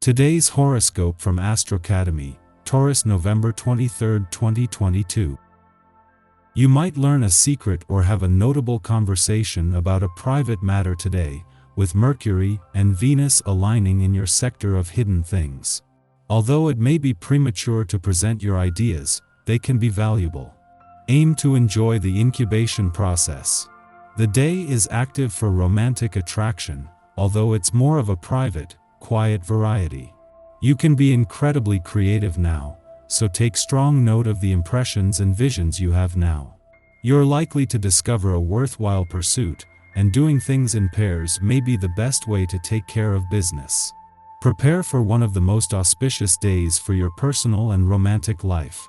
Today's horoscope from Astrocademy, Taurus, November 23, 2022. You might learn a secret or have a notable conversation about a private matter today, with Mercury and Venus aligning in your sector of hidden things. Although it may be premature to present your ideas, they can be valuable. Aim to enjoy the incubation process. The day is active for romantic attraction, although it's more of a private, quiet variety. You can be incredibly creative now, so take strong note of the impressions and visions you have now. You're likely to discover a worthwhile pursuit, and doing things in pairs may be the best way to take care of business. Prepare for one of the most auspicious days for your personal and romantic life.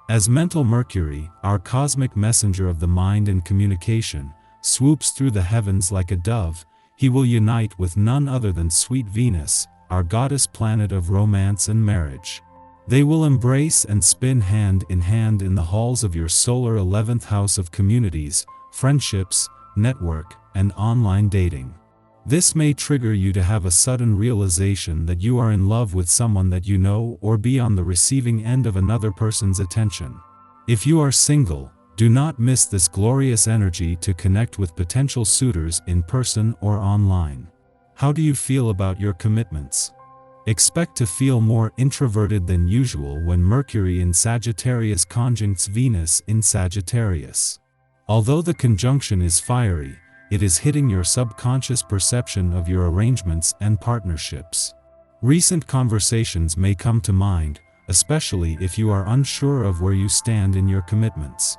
As mental Mercury, our cosmic messenger of the mind and communication, swoops through the heavens like a dove, he will unite with none other than sweet Venus, our goddess planet of romance and marriage. They will embrace and spin hand in the halls of your solar 11th house of communities, friendships, network, and online dating. This may trigger you to have a sudden realization that you are in love with someone that you know, or be on the receiving end of another person's attention. If you are single, do not miss this glorious energy to connect with potential suitors in person or online. How do you feel about your commitments? Expect to feel more introverted than usual when Mercury in Sagittarius conjuncts Venus in Sagittarius. Although the conjunction is fiery, it is hitting your subconscious perception of your arrangements and partnerships. Recent conversations may come to mind, especially if you are unsure of where you stand in your commitments.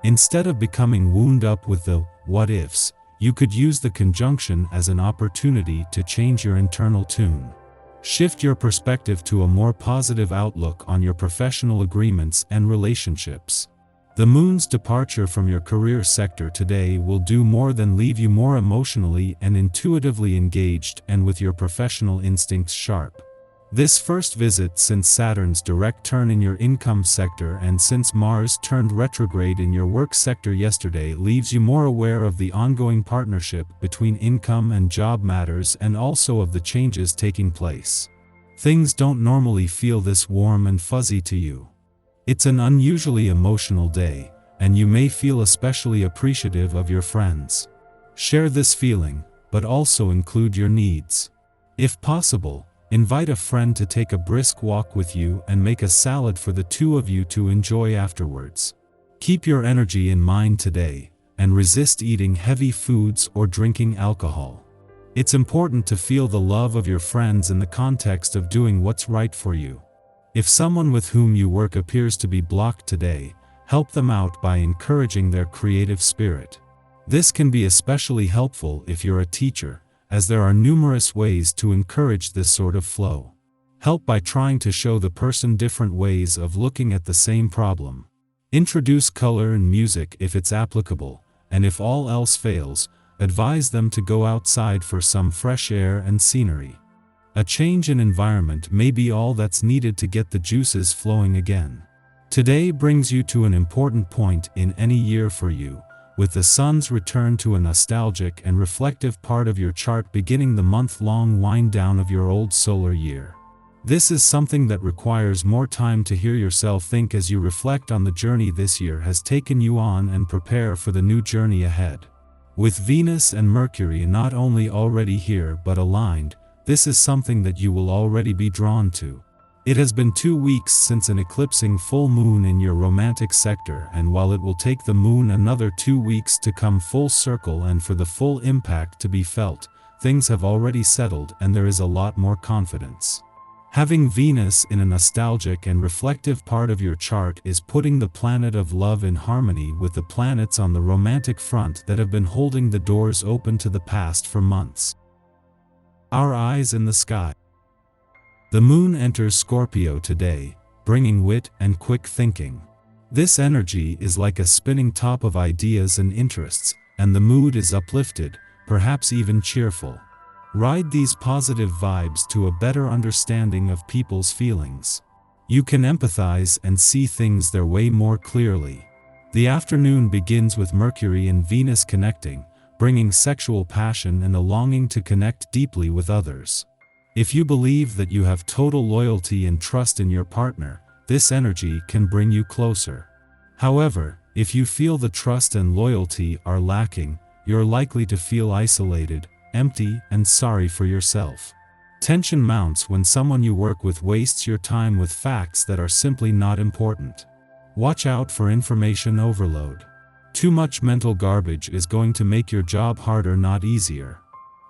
Instead of becoming wound up with the what-ifs, you could use the conjunction as an opportunity to change your internal tune. Shift your perspective to a more positive outlook on your professional agreements and relationships. The moon's departure from your career sector today will do more than leave you more emotionally and intuitively engaged and with your professional instincts sharp. This first visit since Saturn's direct turn in your income sector and since Mars turned retrograde in your work sector yesterday leaves you more aware of the ongoing partnership between income and job matters and also of the changes taking place. Things don't normally feel this warm and fuzzy to you. It's an unusually emotional day, and you may feel especially appreciative of your friends. Share this feeling, but also include your needs. If possible, invite a friend to take a brisk walk with you and make a salad for the two of you to enjoy afterwards. Keep your energy in mind today, and resist eating heavy foods or drinking alcohol. It's important to feel the love of your friends in the context of doing what's right for you. If someone with whom you work appears to be blocked today, help them out by encouraging their creative spirit. This can be especially helpful if you're a teacher, as there are numerous ways to encourage this sort of flow. Help by trying to show the person different ways of looking at the same problem. Introduce color and music if it's applicable, and if all else fails, advise them to go outside for some fresh air and scenery. A change in environment may be all that's needed to get the juices flowing again. Today brings you to an important point in any year for you, with the sun's return to a nostalgic and reflective part of your chart beginning the month-long wind-down of your old solar year. This is something that requires more time to hear yourself think as you reflect on the journey this year has taken you on and prepare for the new journey ahead. With Venus and Mercury not only already here but aligned, this is something that you will already be drawn to. It has been 2 weeks since an eclipsing full moon in your romantic sector, and while it will take the moon another 2 weeks to come full circle and for the full impact to be felt, things have already settled and there is a lot more confidence. Having Venus in a nostalgic and reflective part of your chart is putting the planet of love in harmony with the planets on the romantic front that have been holding the doors open to the past for months. Our eyes in the sky. The moon enters Scorpio today, bringing wit and quick thinking. This energy is like a spinning top of ideas and interests, and the mood is uplifted, perhaps even cheerful. Ride these positive vibes to a better understanding of people's feelings. You can empathize and see things their way more clearly. The afternoon begins with Mercury and Venus connecting, bringing sexual passion and a longing to connect deeply with others. If you believe that you have total loyalty and trust in your partner, this energy can bring you closer. However, if you feel the trust and loyalty are lacking, you're likely to feel isolated, empty, and sorry for yourself. Tension mounts when someone you work with wastes your time with facts that are simply not important. Watch out for information overload. Too much mental garbage is going to make your job harder, not easier.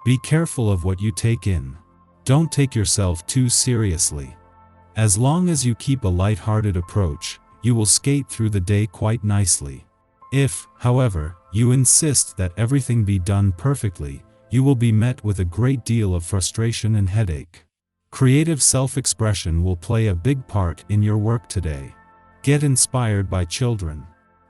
Be careful of what you take in. Don't take yourself too seriously. As long as you keep a light-hearted approach, you will skate through the day quite nicely. If, however, you insist that everything be done perfectly, you will be met with a great deal of frustration and headache. Creative self-expression will play a big part in your work today. Get inspired by children.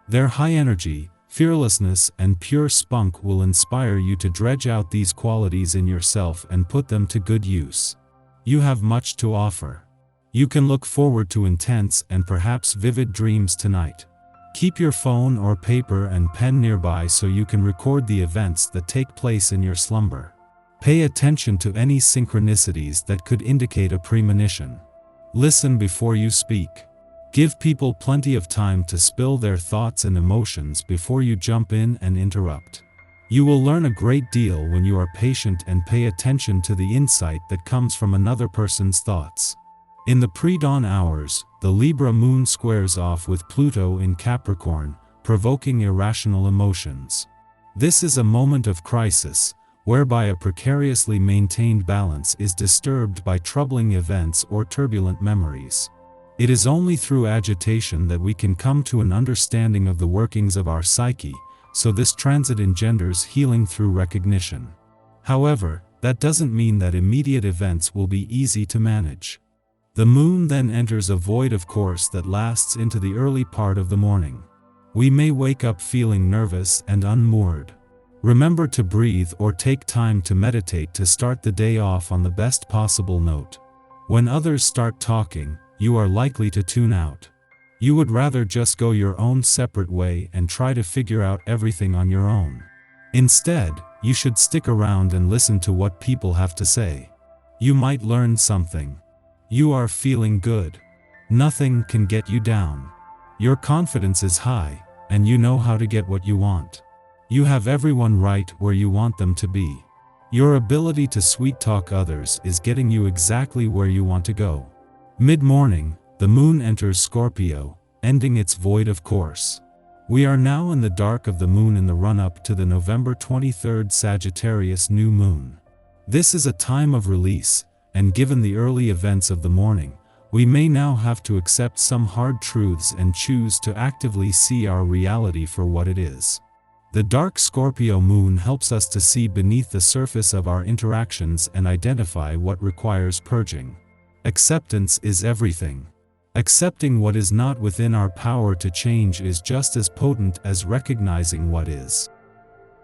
Their high energy, fearlessness, and pure spunk will inspire you to dredge out these qualities in yourself and put them to good use. You have much to offer. You can look forward to intense and perhaps vivid dreams tonight. Keep your phone or paper and pen nearby so you can record the events that take place in your slumber. Pay attention to any synchronicities that could indicate a premonition. Listen before you speak. Give people plenty of time to spill their thoughts and emotions before you jump in and interrupt. You will learn a great deal when you are patient and pay attention to the insight that comes from another person's thoughts. In the pre-dawn hours, the Libra moon squares off with Pluto in Capricorn, provoking irrational emotions. This is a moment of crisis, whereby a precariously maintained balance is disturbed by troubling events or turbulent memories. It is only through agitation that we can come to an understanding of the workings of our psyche, so this transit engenders healing through recognition. However, that doesn't mean that immediate events will be easy to manage. The moon then enters a void of course that lasts into the early part of the morning. We may wake up feeling nervous and unmoored. Remember to breathe or take time to meditate to start the day off on the best possible note. When others start talking, you are likely to tune out. You would rather just go your own separate way and try to figure out everything on your own. Instead, you should stick around and listen to what people have to say. You might learn something. You are feeling good. Nothing can get you down. Your confidence is high, and you know how to get what you want. You have everyone right where you want them to be. Your ability to sweet-talk others is getting you exactly where you want to go. Mid-morning, the moon enters Scorpio, ending its void of course. We are now in the dark of the moon in the run-up to the November 23rd Sagittarius new moon. This is a time of release, and given the early events of the morning, we may now have to accept some hard truths and choose to actively see our reality for what it is. The dark Scorpio moon helps us to see beneath the surface of our interactions and identify what requires purging. Acceptance is everything. Accepting what is not within our power to change is just as potent as recognizing what is.